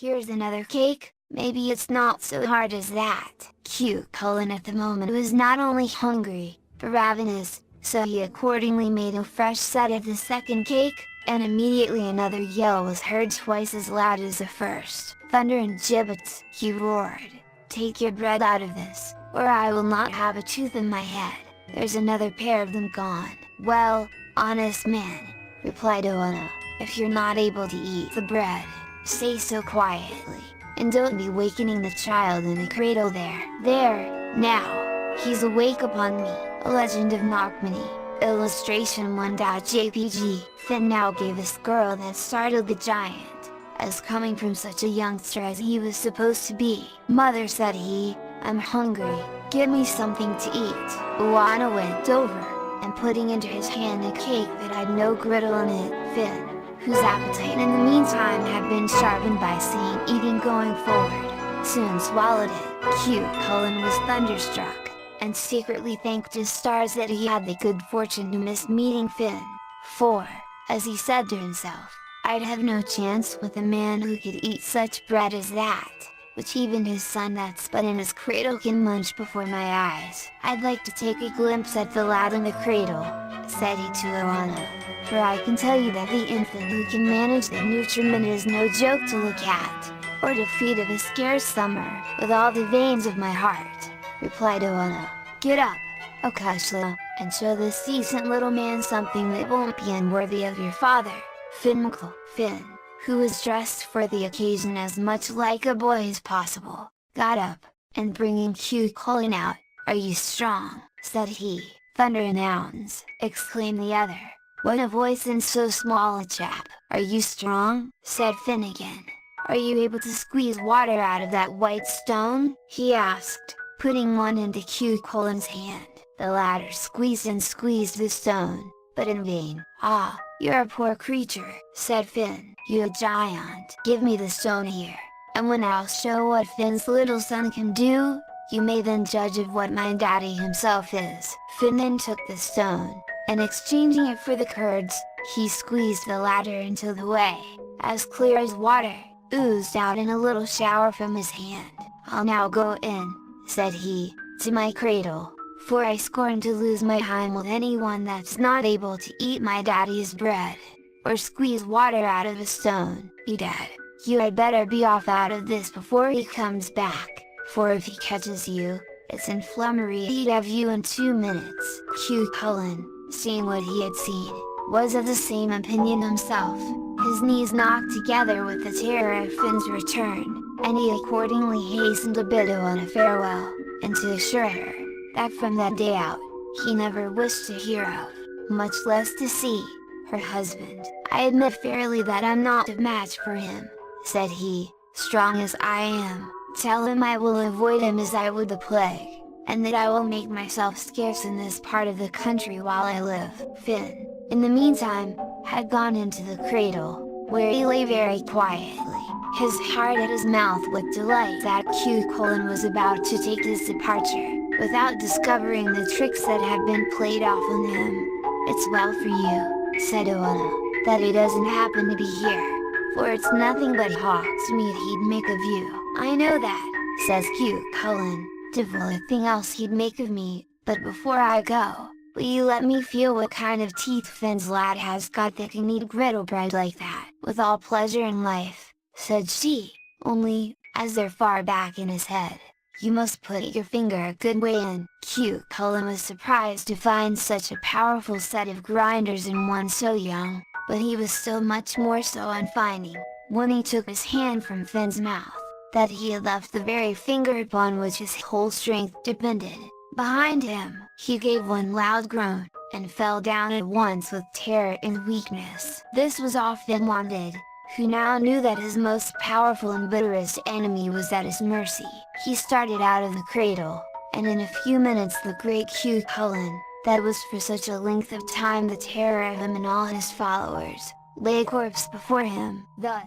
Here's another cake, maybe it's not so hard as that. Cute Cullen at the moment was not only hungry, but ravenous, so he accordingly made a fresh set of the second cake, and immediately another yell was heard twice as loud as the first. "Thunder and gibbets!" he roared. "Take your bread out of this, or I will not have a tooth in my head. There's another pair of them gone." "Well, honest man," replied Oana, "if you're not able to eat the bread, say so quietly, and don't be wakening the child in the cradle there." There, now, he's awake upon me. A Legend of Knockmany, illustration 1.jpg. Finn now gave a skirl that startled the giant, as coming from such a youngster as he was supposed to be. "Mother," said he, "I'm hungry, give me something to eat." Oana went over, and putting into his hand a cake that had no griddle in it, Finn, whose appetite in the meantime had been sharpened by seeing eating going forward, soon swallowed it. Cute Cullen was thunderstruck, and secretly thanked his stars that he had the good fortune to miss meeting Finn, for, as he said to himself, "I'd have no chance with a man who could eat such bread as that, which even his son that's but in his cradle can munch before my eyes." "I'd like to take a glimpse at the lad in the cradle," said he to Oana, "for I can tell you that the infant who can manage the nutriment is no joke to look at, or to feed of a scarce summer." "With all the veins of my heart," replied Oana. "Get up, Okushla, and show this decent little man something that won't be unworthy of your father." Finn, who was dressed for the occasion as much like a boy as possible, got up, and bringing Cute Cullen out, "Are you strong?" said he. "Thunder and ounds!" exclaimed the other. "What a voice in so small a chap!" "Are you strong?" said Finn again. "Are you able to squeeze water out of that white stone?" he asked, putting one into Cute Cullen's hand. The latter squeezed and squeezed the stone, but in vain. "Ah, you're a poor creature," said Finn. "You a giant! Give me the stone here, and when I'll show what Finn's little son can do, you may then judge of what my daddy himself is." Finn then took the stone, and exchanging it for the curds, he squeezed the latter until the whey, as clear as water, oozed out in a little shower from his hand. "I'll now go in," said he, "to my cradle, for I scorn to lose my time with anyone that's not able to eat my daddy's bread, or squeeze water out of a stone. Edad, you had better be off out of this before he comes back, for if he catches you, it's in flummery he'd have you in 2 minutes." Cute Cullen, seeing what he had seen, was of the same opinion himself. His knees knocked together with the terror of Finn's return, and he accordingly hastened to bid Oana farewell, and to assure her, that from that day out, he never wished to hear of, much less to see, her husband. "I admit fairly that I'm not a match for him," said he, "strong as I am. Tell him I will avoid him as I would the plague, and that I will make myself scarce in this part of the country while I live." Finn, in the meantime, had gone into the cradle, where he lay very quietly, his heart at his mouth with delight that Cute Cullen was about to take his departure, without discovering the tricks that had been played off on him. "It's well for you," said Oana, "that he doesn't happen to be here, for it's nothing but hawk's meat he'd make of you." "I know that," says Cute Cullen, "devil a thing else he'd make of me, but before I go, will you let me feel what kind of teeth Finn's lad has got that can eat griddle bread like that?" "With all pleasure in life," said she, "only, as they're far back in his head, you must put your finger a good way in." Cute Cullen was surprised to find such a powerful set of grinders in one so young, but he was still much more so on finding, when he took his hand from Finn's mouth, that he had left the very finger upon which his whole strength depended, behind him. He gave one loud groan, and fell down at once with terror and weakness. This was all Finn wanted, who now knew that his most powerful and bitterest enemy was at his mercy. He started out of the cradle, and in a few minutes the great Cute Cullen, that was for such a length of time the terror of him and all his followers, lay a corpse before him. Thus